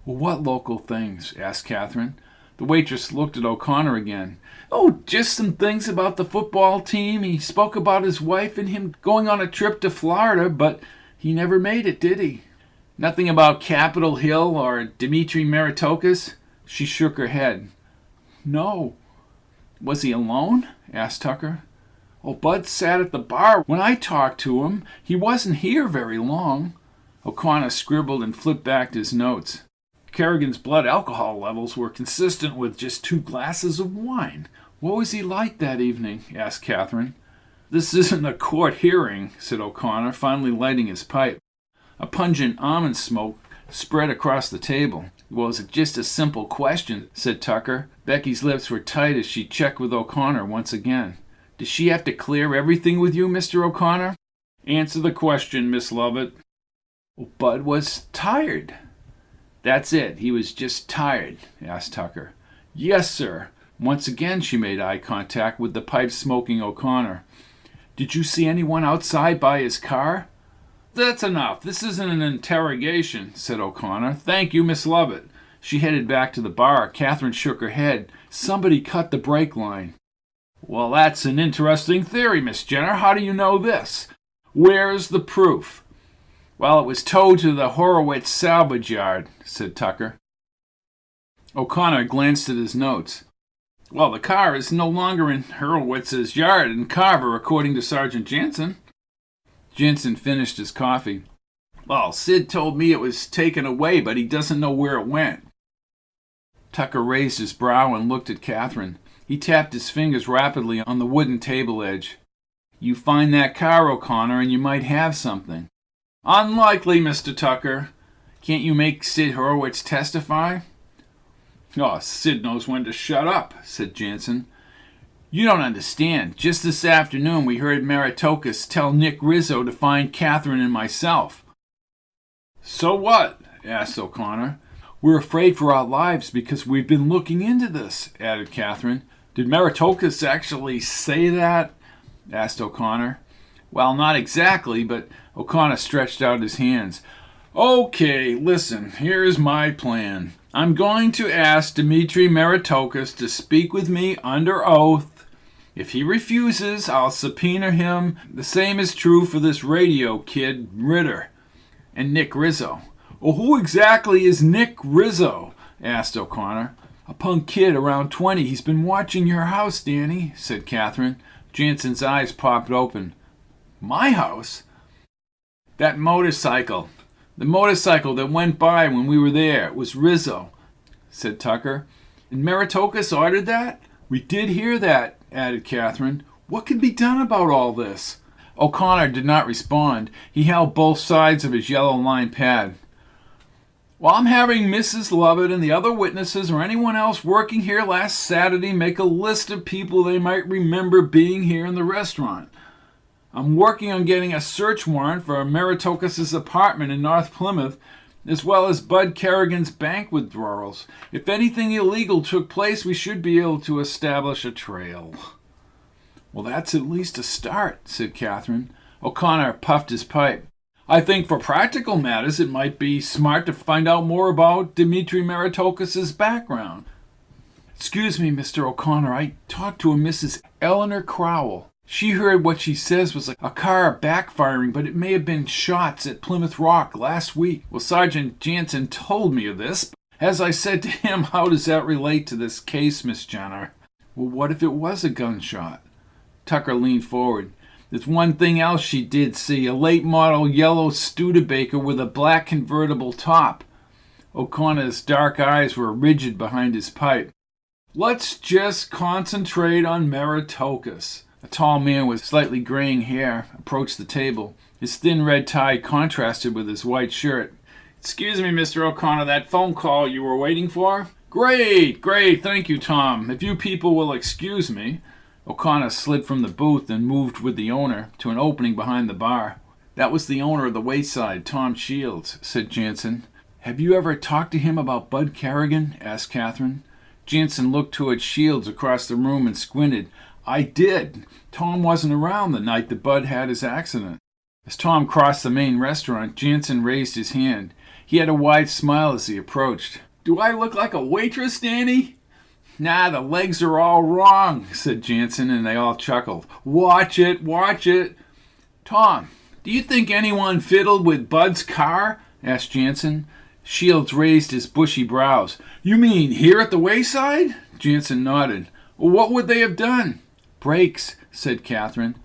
"Well, what local things?" asked Kathryn. The waitress looked at O'Connor again. "Oh, just some things about the football team. He spoke about his wife and him going on a trip to Florida, but he never made it, did he?" "Nothing about Capitol Hill or Dmitry Meritokis?" She shook her head. "No." "Was he alone?" asked Tucker. "Oh, Bud sat at the bar when I talked to him. He wasn't here very long." O'Connor scribbled and flipped back his notes. Kerrigan's blood alcohol levels were consistent with just 2 glasses of wine. "What was he like that evening?" asked Kathryn. "This isn't a court hearing," said O'Connor, finally lighting his pipe. A pungent almond smoke spread across the table. "Well, is it just a simple question?" said Tucker. Becky's lips were tight as she checked with O'Connor once again. "Does she have to clear everything with you, Mr. O'Connor?" "Answer the question, Miss Lovett." "Well, Bud was tired." "That's it, he was just tired?" asked Tucker. "Yes, sir." Once again she made eye contact with the pipe-smoking O'Connor. "Did you see anyone outside by his car?" "That's enough. This isn't an interrogation," said O'Connor. "Thank you, Miss Lovett." She headed back to the bar. Kathryn shook her head. "Somebody cut the brake line." "Well, that's an interesting theory, Miss Jenner. How do you know this?" "Where's the proof?" "Well, it was towed to the Horowitz salvage yard," said Tucker. O'Connor glanced at his notes. "Well, the car is no longer in Horowitz's yard in Carver, according to Sergeant Jansen." Jansen finished his coffee. "Well, Sid told me it was taken away, but he doesn't know where it went." Tucker raised his brow and looked at Kathryn. He tapped his fingers rapidly on the wooden table edge. "You find that car, O'Connor, and you might have something." "Unlikely, Mr. Tucker. Can't you make Sid Horowitz testify?" "Oh, Sid knows when to shut up," said Jansen. "You don't understand. Just this afternoon we heard Meritokis tell Nick Rizzo to find Kathryn and myself." "So what?" asked O'Connor. "We're afraid for our lives because we've been looking into this," added Kathryn. "Did Meritokis actually say that?" asked O'Connor. "Well, not exactly, but..." O'Connor stretched out his hands. "Okay, listen, here's my plan. I'm going to ask Dmitry Meritokis to speak with me under oath. If he refuses, I'll subpoena him. The same is true for this radio kid, Ridder, and Nick Rizzo." "Well, who exactly is Nick Rizzo?" asked O'Connor. "A punk kid around 20. He's been watching your house, Danny," said Kathryn. Jansen's eyes popped open. "My house?" "That motorcycle. The motorcycle that went by when we were there. It was Rizzo," said Tucker. "And Meritokis ordered that?" "We did hear that," added Kathryn. "What can be done about all this?" O'Connor did not respond. He held both sides of his yellow-lined pad. Well, I'm having Mrs. Lovett and the other witnesses or anyone else working here last Saturday make a list of people they might remember being here in the restaurant. I'm working on getting a search warrant for Meritocus's apartment in North Plymouth, as well as Bud Kerrigan's bank withdrawals. If anything illegal took place, we should be able to establish a trail. Well, that's at least a start, said Kathryn. O'Connor puffed his pipe. I think for practical matters, it might be smart to find out more about Dmitri Meritocus's background. Excuse me, Mr. O'Connor, I talked to a Mrs. Eleanor Crowell. She heard what she says was a car backfiring, but it may have been shots at Plymouth Rock last week. Well, Sergeant Jansen told me of this. As I said to him, how does that relate to this case, Miss Jenner? Well, what if it was a gunshot? Tucker leaned forward. There's one thing else she did see, a late model yellow Studebaker with a black convertible top. O'Connor's dark eyes were rigid behind his pipe. Let's just concentrate on Meritocus. A tall man with slightly graying hair approached the table. His thin red tie contrasted with his white shirt. Excuse me, Mr. O'Connor, that phone call you were waiting for? Great, thank you, Tom. If you people will excuse me. O'Connor slid from the booth and moved with the owner to an opening behind the bar. That was the owner of the Wayside, Tom Shields, said Jansen. Have you ever talked to him about Bud Kerrigan? Asked Kathryn. Jansen looked toward Shields across the room and squinted. I did. Tom wasn't around the night that Bud had his accident. As Tom crossed the main restaurant, Jansen raised his hand. He had a wide smile as he approached. Do I look like a waitress, Danny? Nah, the legs are all wrong, said Jansen, and they all chuckled. Watch it. Tom, do you think anyone fiddled with Bud's car? Asked Jansen. Shields raised his bushy brows. You mean here at the Wayside? Jansen nodded. Well, what would they have done? Brakes, said Kathryn.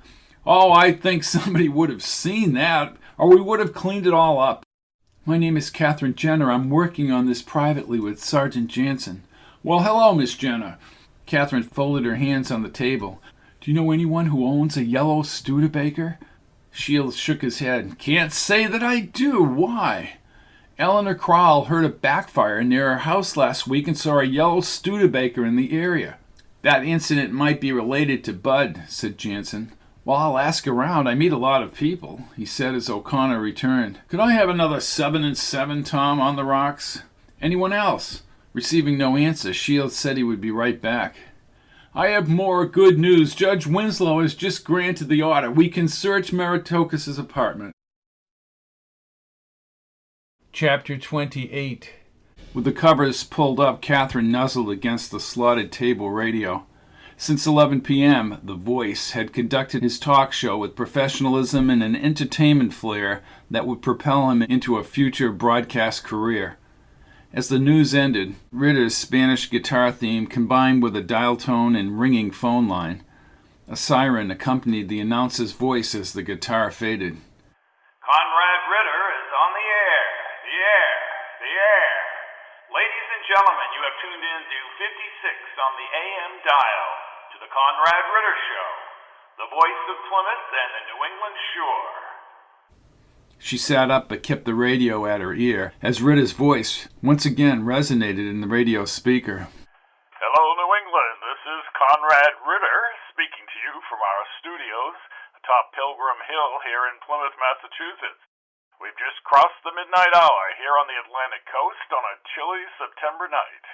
Oh, I think somebody would have seen that, or we would have cleaned it all up. My name is Kathryn Jenner. I'm working on this privately with Sergeant Jansen. Well, hello, Miss Jenner. Kathryn folded her hands on the table. Do you know anyone who owns a yellow Studebaker? Shields shook his head. Can't say that I do. Why? Eleanor Crowell heard a backfire near her house last week and saw a yellow Studebaker in the area. That incident might be related to Bud, said Jansen. Well, I'll ask around. I meet a lot of people, he said as O'Connor returned. Could I have another 7 and 7, Tom, on the rocks? Anyone else? Receiving no answer, Shields said he would be right back. I have more good news. Judge Winslow has just granted the order. We can search Meritocus's apartment. Chapter 28. With the covers pulled up, Kathryn nuzzled against the slotted table radio. Since 11 p.m., The Voice had conducted his talk show with professionalism and an entertainment flair that would propel him into a future broadcast career. As the news ended, Ridder's Spanish guitar theme combined with a dial tone and ringing phone line. A siren accompanied the announcer's voice as the guitar faded. Conrad Ridder is on the air. The air. Ladies and gentlemen, you have tuned in to 56 on the AM dial to the Conrad Ridder Show, the voice of Plymouth and the New England shore. She sat up but kept the radio at her ear as Ridder's voice once again resonated in the radio speaker. Hello, New England. This is Conrad Ridder speaking to you from our studios atop Pilgrim Hill here in Plymouth, Massachusetts. We've just crossed the midnight hour here on the Atlantic coast on a chilly September night.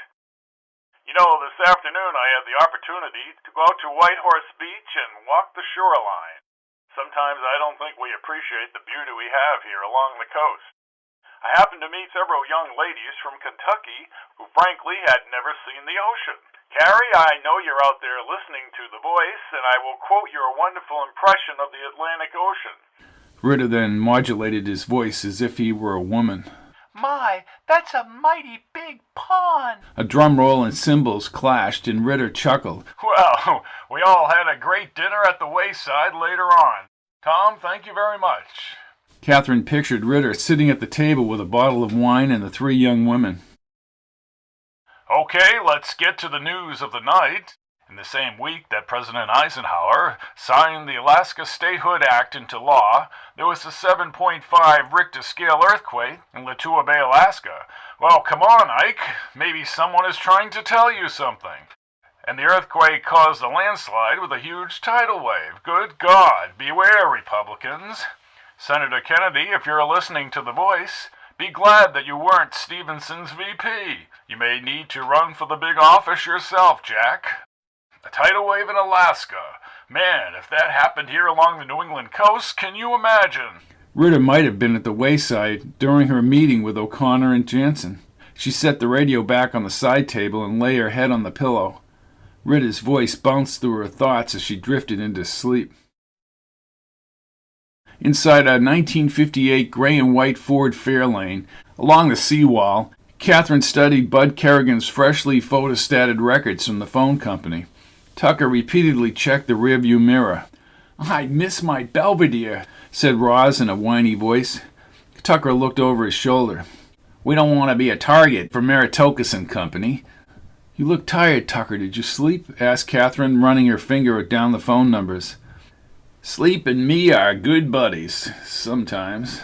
You know, this afternoon I had the opportunity to go out to White Horse Beach and walk the shoreline. Sometimes I don't think we appreciate the beauty we have here along the coast. I happened to meet several young ladies from Kentucky who frankly had never seen the ocean. Carrie, I know you're out there listening to The Voice, and I will quote your wonderful impression of the Atlantic Ocean. Ridder then modulated his voice as if he were a woman. My, that's a mighty big pond. A drum roll and cymbals clashed, and Ridder chuckled. Well, we all had a great dinner at the Wayside later on. Tom, thank you very much. Kathryn pictured Ridder sitting at the table with a bottle of wine and the three young women. Okay, let's get to the news of the night. In the same week that President Eisenhower signed the Alaska Statehood Act into law, there was a 7.5 Richter scale earthquake in Lituya Bay, Alaska, Well, come on, Ike. Maybe someone is trying to tell you something. And the earthquake caused a landslide with a huge tidal wave. Good God, beware, Republicans. Senator Kennedy, if you're listening to The Voice, be glad that you weren't Stevenson's VP. You may need to run for the big office yourself, Jack. A tidal wave in Alaska. Man, if that happened here along the New England coast, can you imagine? Ridder might have been at the wayside during her meeting with O'Connor and Jansen. She set the radio back on the side table and lay her head on the pillow. Ridder's voice bounced through her thoughts as she drifted into sleep. Inside a 1958 gray and white Ford Fairlane, along the seawall, Kathryn studied Bud Kerrigan's freshly photostated records from the phone company. Tucker repeatedly checked the rearview mirror. "I miss my Belvedere," said Roz in a whiny voice. Tucker looked over his shoulder. "We don't want to be a target for Meritocus and Company." "You look tired, Tucker. Did you sleep?" asked Kathryn, running her finger down the phone numbers. "Sleep and me are good buddies, sometimes."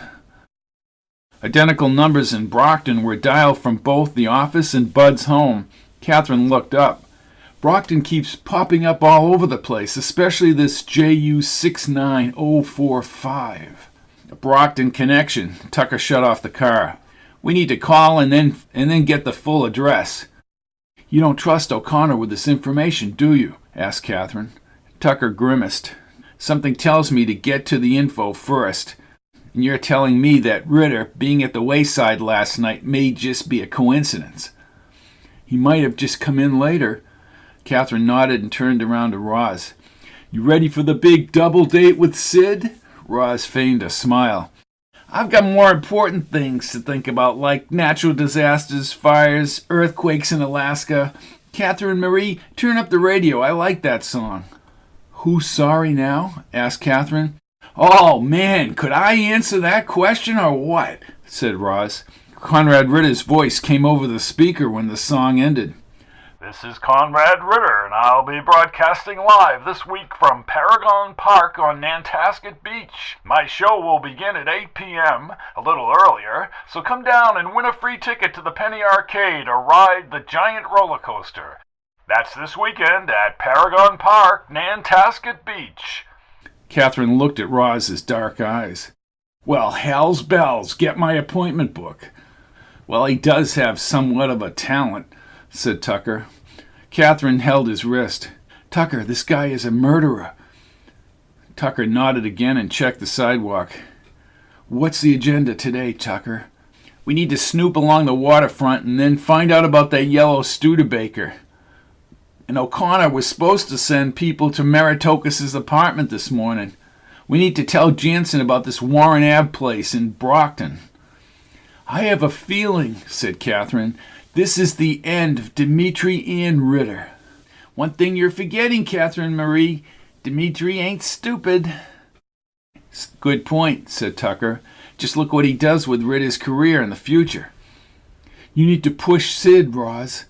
Identical numbers in Brockton were dialed from both the office and Bud's home. Kathryn looked up. "Brockton keeps popping up all over the place, especially this JU69045. A Brockton connection." Tucker shut off the car. "We need to call and then get the full address." "You don't trust O'Connor with this information, do you?" asked Kathryn. Tucker grimaced. "Something tells me to get to the info first. And you're telling me that Ridder being at the wayside last night may just be a coincidence." "He might have just come in later." Kathryn nodded and turned around to Roz. "You ready for the big double date with Sid?" Roz feigned a smile. "I've got more important things to think about, like natural disasters, fires, earthquakes in Alaska. Kathryn Marie, turn up the radio. I like that song." "Who's sorry now?" asked Kathryn. "Oh, man, could I answer that question or what?" said Roz. Conrad Ridder's voice came over the speaker when the song ended. This is Conrad Ridder, and I'll be broadcasting live this week from Paragon Park on Nantasket Beach. My show will begin at 8 p.m., a little earlier, so come down and win a free ticket to the Penny Arcade or ride the giant roller coaster. That's this weekend at Paragon Park, Nantasket Beach. Kathryn looked at Roz's dark eyes. "Well, hell's bells, get my appointment book." "Well, he does have somewhat of a talent," said Tucker. Kathryn held his wrist. "Tucker, this guy is a murderer." Tucker nodded again and checked the sidewalk. "What's the agenda today, Tucker?" "We need to snoop along the waterfront and then find out about that yellow Studebaker. And O'Connor was supposed to send people to Meritocus's apartment this morning. We need to tell Jansen about this Warren Ave place in Brockton." "I have a feeling," said Kathryn, "this is the end of Dimitri Ian Ridder." "One thing you're forgetting, Kathryn Marie. Dimitri ain't stupid." "Good point," said Tucker. "Just look what he does with Ridder's career in the future." "You need to push Sid, Roz.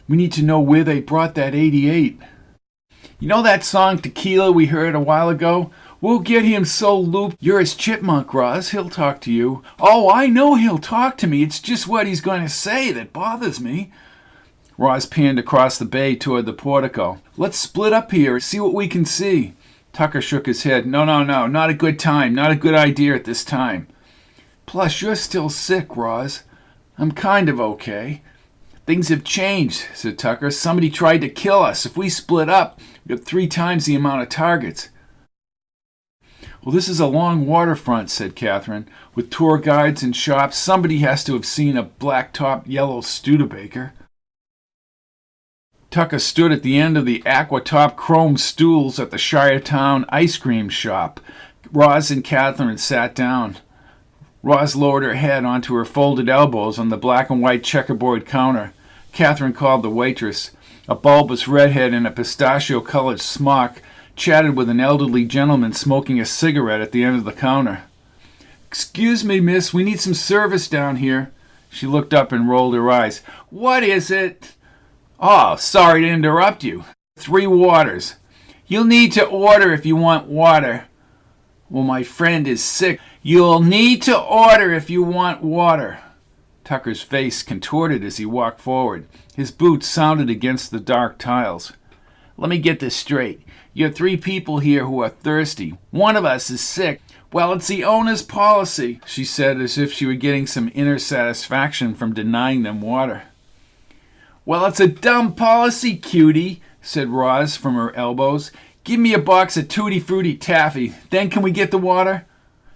We need to know where they brought that 88. You know that song Tequila we heard a while ago? We'll get him so looped. You're his chipmunk, Roz. He'll talk to you." "Oh, I know he'll talk to me. It's just what he's going to say that bothers me." Roz panned across the bay toward the portico. "Let's split up here and see what we can see." Tucker shook his head. No, not a good time. Not a good idea at this time. "Plus, you're still sick, Roz." "I'm kind of okay." "Things have changed," said Tucker. "Somebody tried to kill us. If we split up, we've got 3 times the amount of targets." "Well, this is a long waterfront," said Kathryn. "With tour guides and shops, somebody has to have seen a black-topped yellow Studebaker." Tucker stood at the end of the aqua-top chrome stools at the Shiretown ice cream shop. Roz and Kathryn sat down. Roz lowered her head onto her folded elbows on the black and white checkerboard counter. Kathryn called the waitress. A bulbous redhead in a pistachio-colored smock chatted with an elderly gentleman smoking a cigarette at the end of the counter. "Excuse me, miss, we need some service down here." She looked up and rolled her eyes. "What is it?" "Oh, sorry to interrupt you. 3 waters." "You'll need to order if you want water." "Well, my friend is sick." "You'll need to order if you want water." Tucker's face contorted as he walked forward. His boots sounded against the dark tiles. Let me get this straight. You have 3 people here who are thirsty. One of us is sick. Well, it's the owner's policy, she said, as if she were getting some inner satisfaction from denying them water. Well, it's a dumb policy, cutie, said Roz from her elbows. Give me a box of Tutti Frutti taffy. Then can we get the water?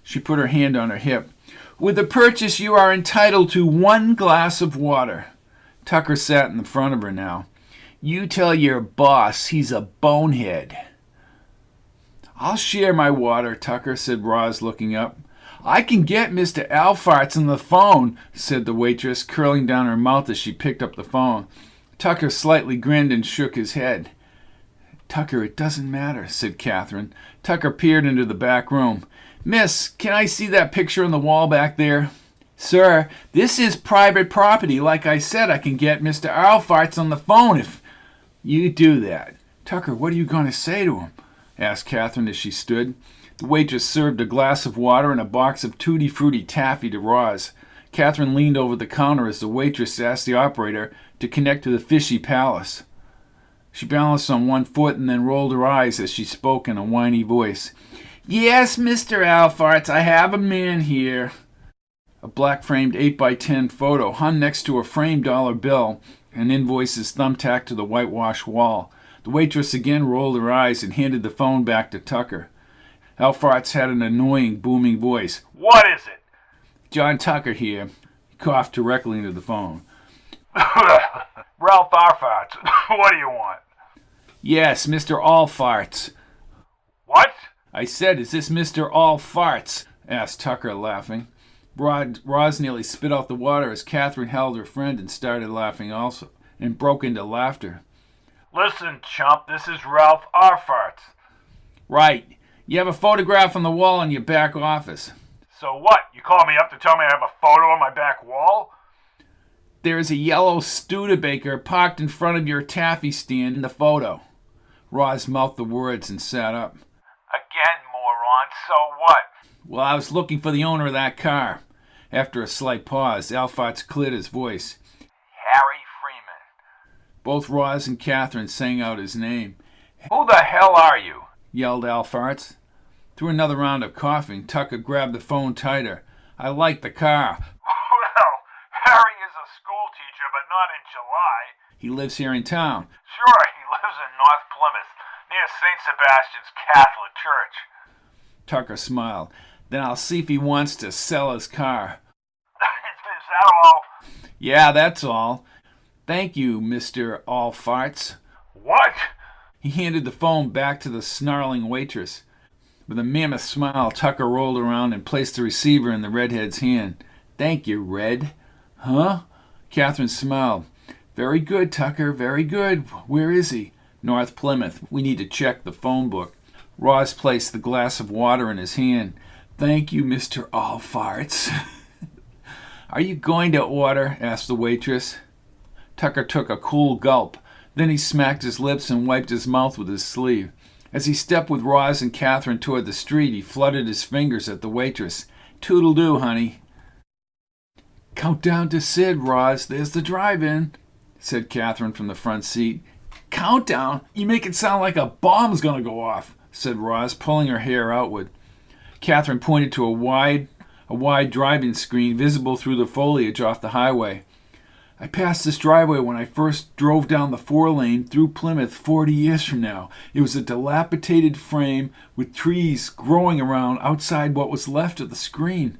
She put her hand on her hip. With the purchase, you are entitled to 1 glass of water. Tucker sat in front of her now. You tell your boss he's a bonehead. I'll share my water, Tucker, said Roz, looking up. I can get Mr. Alfarts on the phone, said the waitress, curling down her mouth as she picked up the phone. Tucker slightly grinned and shook his head. Tucker, it doesn't matter, said Kathryn. Tucker peered into the back room. Miss, can I see that picture on the wall back there? Sir, this is private property. Like I said, I can get Mr. Alfarts on the phone if you do that. Tucker, what are you going to say to him? Asked Kathryn as she stood. The waitress served a glass of water and a box of Tutti Frutti taffy to Roz. Kathryn leaned over the counter as the waitress asked the operator to connect to the Fishy Palace. She balanced on one foot and then rolled her eyes as she spoke in a whiny voice. Yes, Mr. Alfarts, I have a man here. A black-framed 8x10 photo hung next to a framed dollar bill and invoices thumbtacked to the whitewashed wall. The waitress again rolled her eyes and handed the phone back to Tucker. Alfarts had an annoying, booming voice. What is it? John Tucker here. He coughed directly into the phone. Ralph Arfarts. What do you want? Yes, Mr. Allfarts. What? I said, is this Mr. Allfarts? Asked Tucker, laughing. Roz nearly spit out the water as Kathryn held her friend and started laughing also, and broke into laughter. Listen, chump, this is Ralph Arfarts. Right. You have a photograph on the wall in your back office. So what? You call me up to tell me I have a photo on my back wall? There is a yellow Studebaker parked in front of your taffy stand in the photo. Roz mouthed the words and sat up. Again, moron, so what? Well, I was looking for the owner of that car. After a slight pause, Alfarts cleared his voice. Harry Freeman. Both Roz and Kathryn sang out his name. Who the hell are you? Yelled Alfarts. Through another round of coughing, Tucker grabbed the phone tighter. I like the car. Well, Harry is a school teacher, but not in July. He lives here in town. Sure, he lives in North Plymouth, near St. Sebastian's Catholic Church. Tucker smiled. Then I'll see if he wants to sell his car. Is that all? Yeah, that's all. Thank you, Mr. Allfarts. What? He handed the phone back to the snarling waitress. With a mammoth smile, Tucker rolled around and placed the receiver in the redhead's hand. Thank you, Red. Huh? Kathryn smiled. Very good, Tucker, very good. Where is he? North Plymouth. We need to check the phone book. Roz placed the glass of water in his hand. Thank you, Mr. Allfarts. Are you going to order? Asked the waitress. Tucker took a cool gulp. Then he smacked his lips and wiped his mouth with his sleeve. As he stepped with Roz and Kathryn toward the street, he fluttered his fingers at the waitress. Toodle-doo, honey. Count down to Sid, Roz. There's the drive-in, said Kathryn from the front seat. Countdown? You make it sound like a bomb's going to go off, said Roz, pulling her hair outward. Kathryn pointed to a wide driving screen visible through the foliage off the highway. I passed this driveway when I first drove down the 4-lane through Plymouth 40 years from now. It was a dilapidated frame with trees growing around outside what was left of the screen.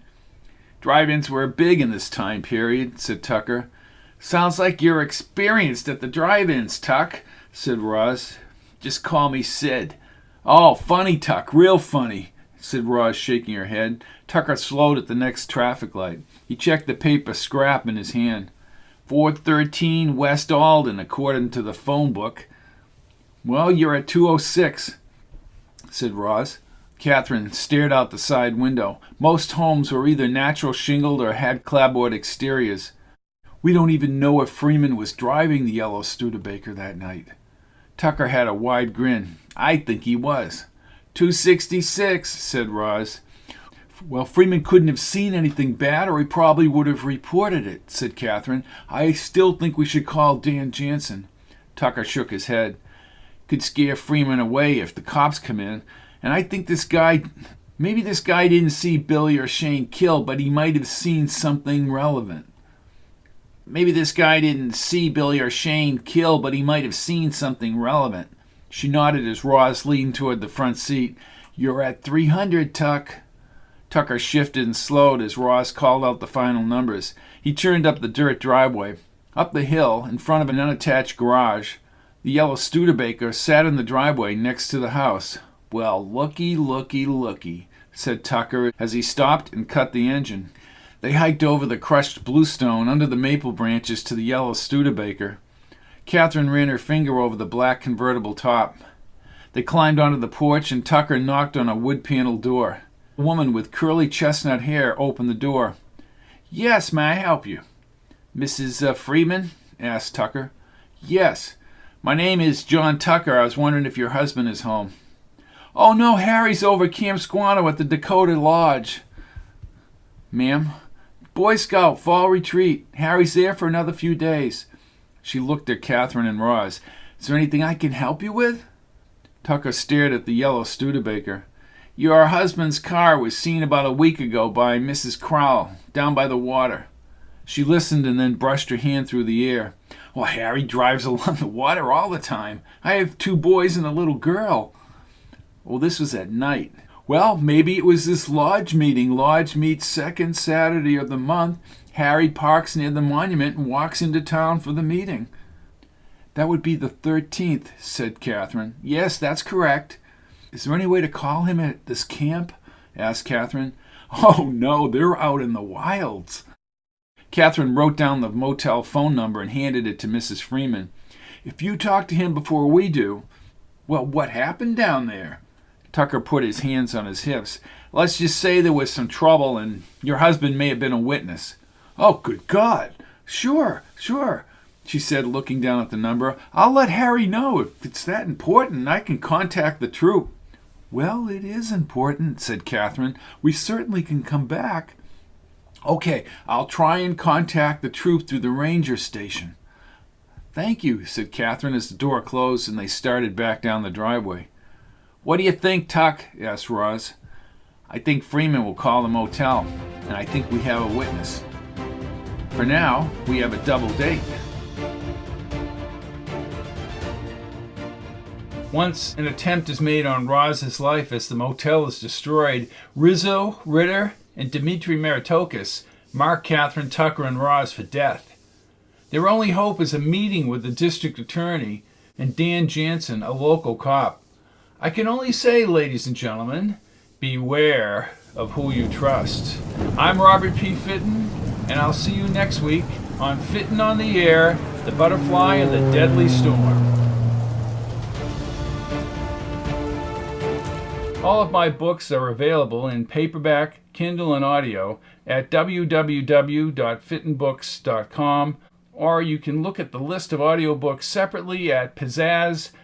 Drive-ins were big in this time period, said Tucker. Sounds like you're experienced at the drive-ins, Tuck, said Roz. Just call me Sid. Oh, funny, Tuck, real funny, said Roz, shaking her head. Tucker slowed at the next traffic light. He checked the paper scrap in his hand. 413 West Alden, according to the phone book. Well, you're at 206, said Roz. Kathryn stared out the side window. Most homes were either natural shingled or had clapboard exteriors. We don't even know if Freeman was driving the yellow Studebaker that night. Tucker had a wide grin. I think he was. 266, said Roz. Well, Freeman couldn't have seen anything bad or he probably would have reported it, said Kathryn. I still think we should call Dan Jansen. Tucker shook his head. Could scare Freeman away if the cops come in. And I think maybe this guy didn't see Billy or Shane killed, but he might have seen something relevant. Maybe this guy didn't see Billy or Shane killed, but he might have seen something relevant. She nodded as Roz leaned toward the front seat. You're at 300, Tuck. Tucker shifted and slowed as Roz called out the final numbers. He turned up the dirt driveway. Up the hill, in front of an unattached garage, the yellow Studebaker sat in the driveway next to the house. Well, looky, said Tucker as he stopped and cut the engine. They hiked over the crushed bluestone under the maple branches to the yellow Studebaker. Kathryn ran her finger over the black convertible top. They climbed onto the porch and Tucker knocked on a wood-paneled door. A woman with curly chestnut hair opened the door. Yes, may I help you? Mrs. Freeman? Asked Tucker. Yes. My name is John Tucker. I was wondering if your husband is home. Oh, no, Harry's over at Camp Squanto at the Dakota Lodge. Ma'am? Boy Scout, fall retreat. Harry's there for another few days. She looked at Kathryn and Roz. Is there anything I can help you with? Tucker stared at the yellow Studebaker. Your husband's car was seen about a week ago by Mrs. Crowell, down by the water. She listened and then brushed her hand through the air. Well, Harry drives along the water all the time. I have 2 boys and a little girl. Well, this was at night. Well, maybe it was this lodge meeting. Lodge meets second Saturday of the month. Harry parks near the monument and walks into town for the meeting. That would be the 13th, said Kathryn. Yes, that's correct. Is there any way to call him at this camp? Asked Kathryn. Oh, no, they're out in the wilds. Kathryn wrote down the motel phone number and handed it to Mrs. Freeman. If you talk to him before we do, well, what happened down there? Tucker put his hands on his hips. Let's just say there was some trouble and your husband may have been a witness. Oh, good God. Sure, she said, looking down at the number. I'll let Harry know if it's that important. I can contact the troop. Well, it is important, said Kathryn. We certainly can come back. Okay, I'll try and contact the troop through the ranger station. Thank you, said Kathryn as the door closed and they started back down the driveway. What do you think, Tuck? Asked Roz. I think Freeman will call the motel, and I think we have a witness. For now, we have a double date. Once an attempt is made on Roz's life as the motel is destroyed, Rizzo, Ridder, and Dmitri Meritokis mark Kathryn, Tucker, and Roz for death. Their only hope is a meeting with the district attorney and Dan Jansen, a local cop. I can only say, ladies and gentlemen, beware of who you trust. I'm Robert P. Fitton, and I'll see you next week on Fitton on the Air, The Butterfly and the Deadly Storm. All of my books are available in paperback, Kindle, and audio at www.fittonbooks.com, or you can look at the list of audiobooks separately at pizzazz.com.